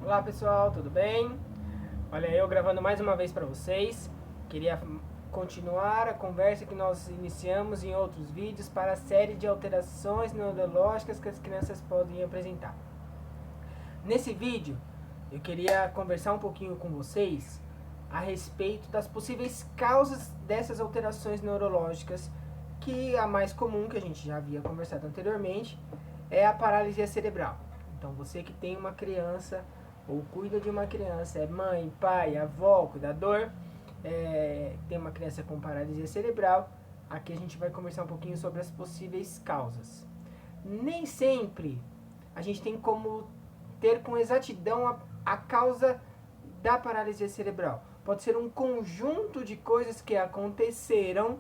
Olá pessoal, tudo bem? Olha, eu gravando mais uma vez para vocês. Queria continuar a conversa que nós iniciamos em outros vídeos para a série de alterações neurológicas que as crianças podem apresentar. Nesse vídeo, eu queria conversar um pouquinho com vocês a respeito das possíveis causas dessas alterações neurológicas, que a mais comum, que a gente já havia conversado anteriormente, é a paralisia cerebral. Então, você que tem uma criança ou cuida de uma criança, é mãe, pai, avó, cuidador, tem uma criança com paralisia cerebral, aqui a gente vai conversar um pouquinho sobre as possíveis causas. Nem sempre a gente tem como ter com exatidão a causa da paralisia cerebral. Pode ser um conjunto de coisas que aconteceram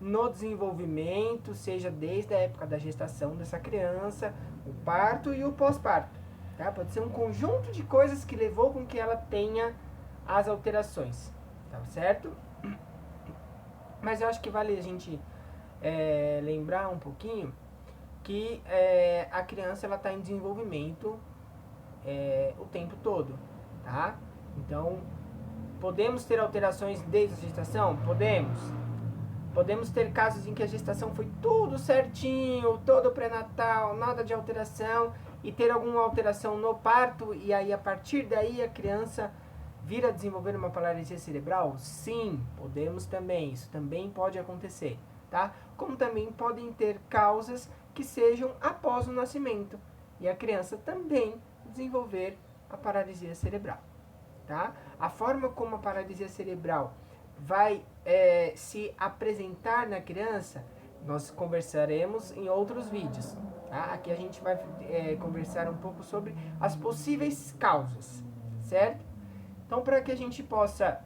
no desenvolvimento, seja desde a época da gestação dessa criança, o parto e o pós-parto. Tá? Pode ser um conjunto de coisas que levou com que ela tenha as alterações, tá certo? Mas eu acho que vale a gente lembrar um pouquinho que a criança ela está em desenvolvimento o tempo todo, tá? Então, podemos ter alterações desde a gestação? Podemos. Podemos ter casos em que a gestação foi tudo certinho, todo pré-natal, nada de alteração, e ter alguma alteração no parto, e aí a partir daí a criança vir a desenvolver uma paralisia cerebral? Sim, podemos também, isso também pode acontecer, tá? Como também podem ter causas que sejam após o nascimento, e a criança também desenvolver a paralisia cerebral, tá? A forma como a paralisia cerebral vai se apresentar na criança, nós conversaremos em outros vídeos. Tá? Aqui a gente vai conversar um pouco sobre as possíveis causas, certo? Então, para que a gente possa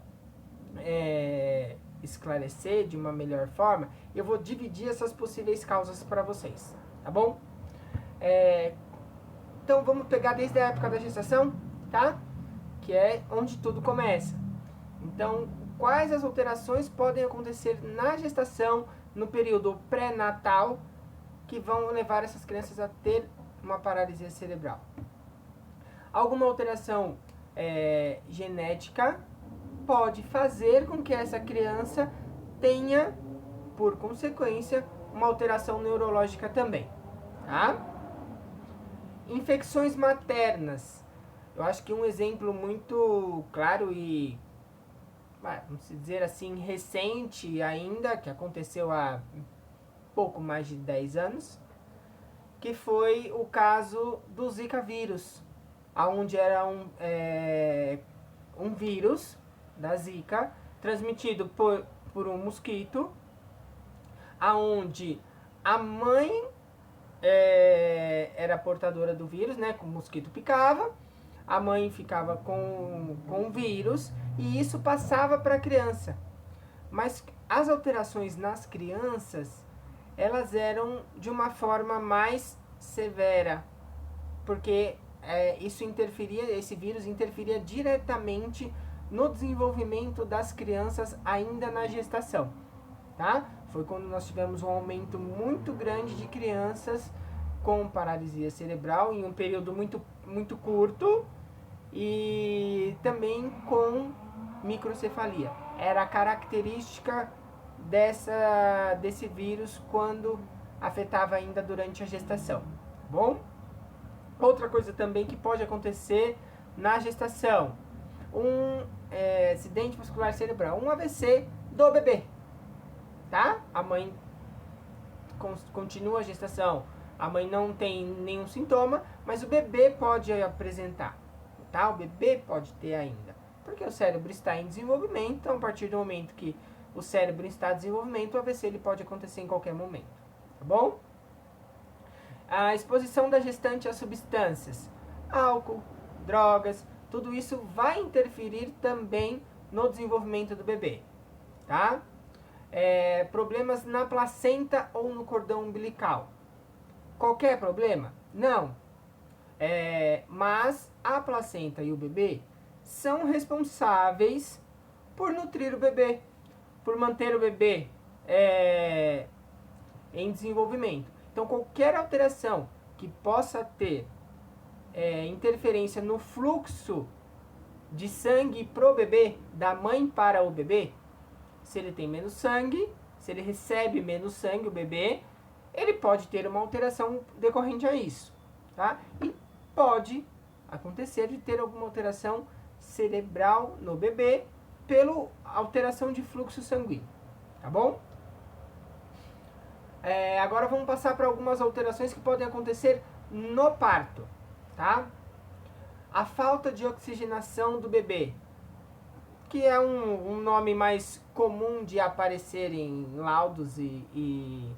esclarecer de uma melhor forma, eu vou dividir essas possíveis causas para vocês, tá bom? Então, vamos pegar desde a época da gestação, tá? Que é onde tudo começa. Então, quais as alterações podem acontecer na gestação, no período pré-natal, que vão levar essas crianças a ter uma paralisia cerebral? Alguma alteração genética pode fazer com que essa criança tenha, por consequência, uma alteração neurológica também, tá? Infecções maternas. Eu acho que um exemplo muito claro e, vamos dizer assim, recente ainda, que aconteceu há pouco mais de 10 anos, que foi o caso do Zika vírus, onde era um vírus da Zika transmitido por um mosquito, aonde a mãe era portadora do vírus, né? O mosquito picava, a mãe ficava com o vírus e isso passava para a criança. Mas as alterações nas crianças, elas eram de uma forma mais severa, porque isso interferia, esse vírus interferia diretamente no desenvolvimento das crianças ainda na gestação, tá? Foi quando nós tivemos um aumento muito grande de crianças com paralisia cerebral em um período muito curto e também com microcefalia. Era a característica desse vírus quando afetava ainda durante a gestação, tá bom? Outra coisa também que pode acontecer na gestação, um acidente vascular cerebral, um AVC do bebê, tá? A mãe continua a gestação, a mãe não tem nenhum sintoma, mas o bebê pode apresentar, tá? O bebê pode ter ainda, porque o cérebro está em desenvolvimento, então a partir do momento que o cérebro está em desenvolvimento, o AVC ele pode acontecer em qualquer momento, tá bom? A exposição da gestante a substâncias, álcool, drogas, tudo isso vai interferir também no desenvolvimento do bebê, tá? Problemas na placenta ou no cordão umbilical. Qualquer problema? Não. Mas a placenta e o bebê são responsáveis por nutrir o bebê, por manter o bebê em desenvolvimento. Então, qualquer alteração que possa ter interferência no fluxo de sangue pro bebê, da mãe para o bebê. Se ele tem menos sangue, se ele recebe menos sangue, o bebê, ele pode ter uma alteração decorrente a isso, tá? E pode acontecer de ter alguma alteração cerebral no bebê pela alteração de fluxo sanguíneo, tá bom? Agora vamos passar para algumas alterações que podem acontecer no parto, tá? A falta de oxigenação do bebê, que é um nome mais comum de aparecer em laudos e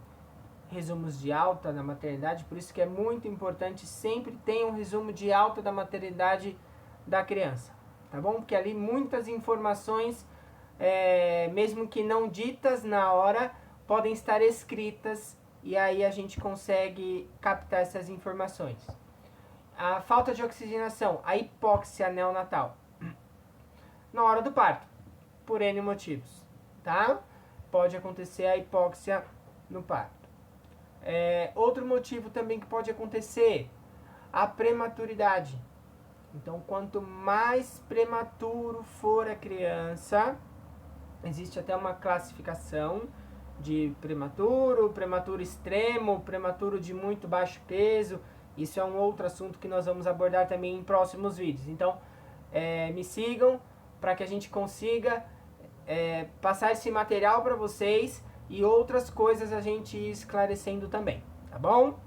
resumos de alta na maternidade, por isso que é muito importante sempre ter um resumo de alta da maternidade da criança, tá bom? Porque ali muitas informações, mesmo que não ditas na hora, podem estar escritas e aí a gente consegue captar essas informações. A falta de oxigenação, a hipóxia neonatal, na hora do parto, por N motivos, tá? Pode acontecer a hipóxia no parto. Outro motivo também que pode acontecer, a prematuridade. Então, quanto mais prematuro for a criança, existe até uma classificação de prematuro, prematuro extremo, prematuro de muito baixo peso. Isso é um outro assunto que nós vamos abordar também em próximos vídeos. Então, me sigam para que a gente consiga passar esse material para vocês e outras coisas a gente ir esclarecendo também, tá bom?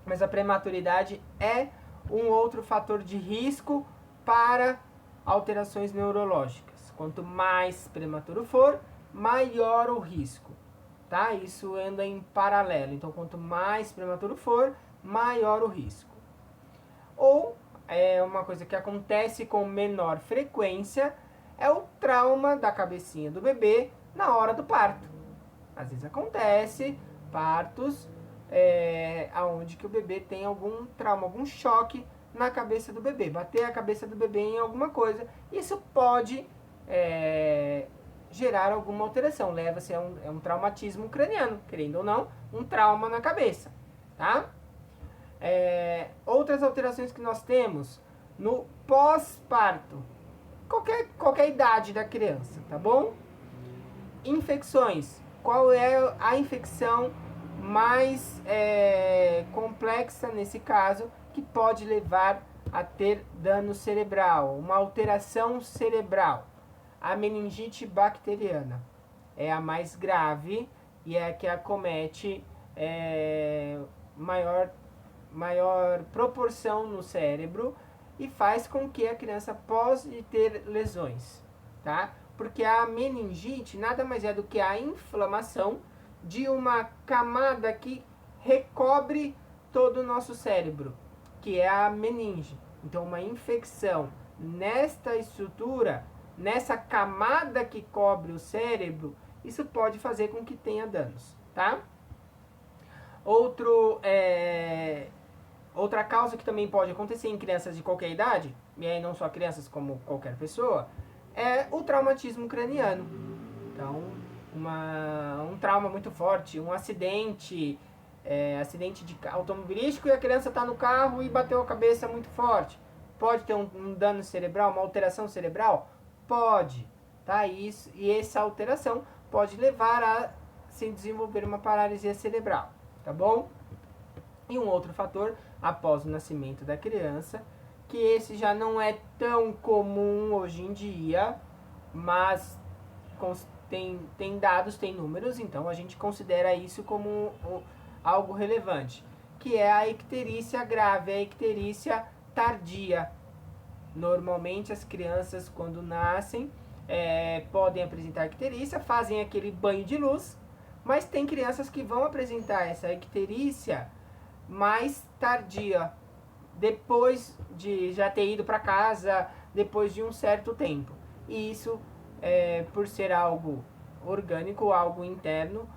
Mas a prematuridade é um outro fator de risco para alterações neurológicas. Quanto mais prematuro for, maior o risco, tá? Isso anda em paralelo. Então, quanto mais prematuro for, maior o risco. Ou uma coisa que acontece com menor frequência é o trauma da cabecinha do bebê na hora do parto. Às vezes acontece partos onde que o bebê tem algum trauma, algum choque na cabeça do bebê, bater a cabeça do bebê em alguma coisa. Isso pode gerar alguma alteração, leva-se a um traumatismo craniano, querendo ou não, um trauma na cabeça, tá? Outras alterações que nós temos no pós-parto, qualquer idade da criança, tá bom? Infecções, qual é a infecção mais complexa nesse caso, que pode levar a ter dano cerebral, uma alteração cerebral? A meningite bacteriana é a mais grave e é a que acomete maior proporção no cérebro e faz com que a criança possa ter lesões, tá? Porque a meningite nada mais é do que a inflamação de uma camada que recobre todo o nosso cérebro, que é a meninge. Então, uma infecção nesta estrutura, nessa camada que cobre o cérebro, isso pode fazer com que tenha danos, tá? Outra causa que também pode acontecer em crianças de qualquer idade, e aí não só crianças como qualquer pessoa, é o traumatismo craniano. Então, um trauma muito forte, um acidente automobilístico e a criança está no carro e bateu a cabeça muito forte. Pode ter um dano cerebral, uma alteração cerebral? Pode, tá? E essa alteração pode levar a se desenvolver uma paralisia cerebral, tá bom? E um outro fator, após o nascimento da criança, que esse já não é tão comum hoje em dia, mas tem dados, tem números, então a gente considera isso como algo relevante, que é a icterícia grave, a icterícia tardia. Normalmente as crianças, quando nascem, podem apresentar icterícia, fazem aquele banho de luz, mas tem crianças que vão apresentar essa icterícia mais tardia, depois de já ter ido para casa, depois de um certo tempo. E isso, por ser algo orgânico, algo interno,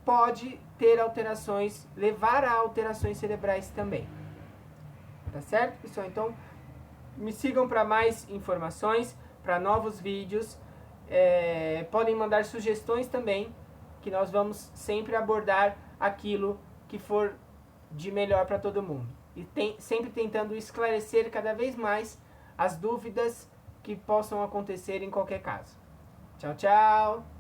pode ter alterações, levar a alterações cerebrais também. Tá certo, pessoal? Então, me sigam para mais informações, para novos vídeos. Podem mandar sugestões também, que nós vamos sempre abordar aquilo que for de melhor para todo mundo. e sempre tentando esclarecer cada vez mais as dúvidas que possam acontecer em qualquer caso. Tchau, tchau!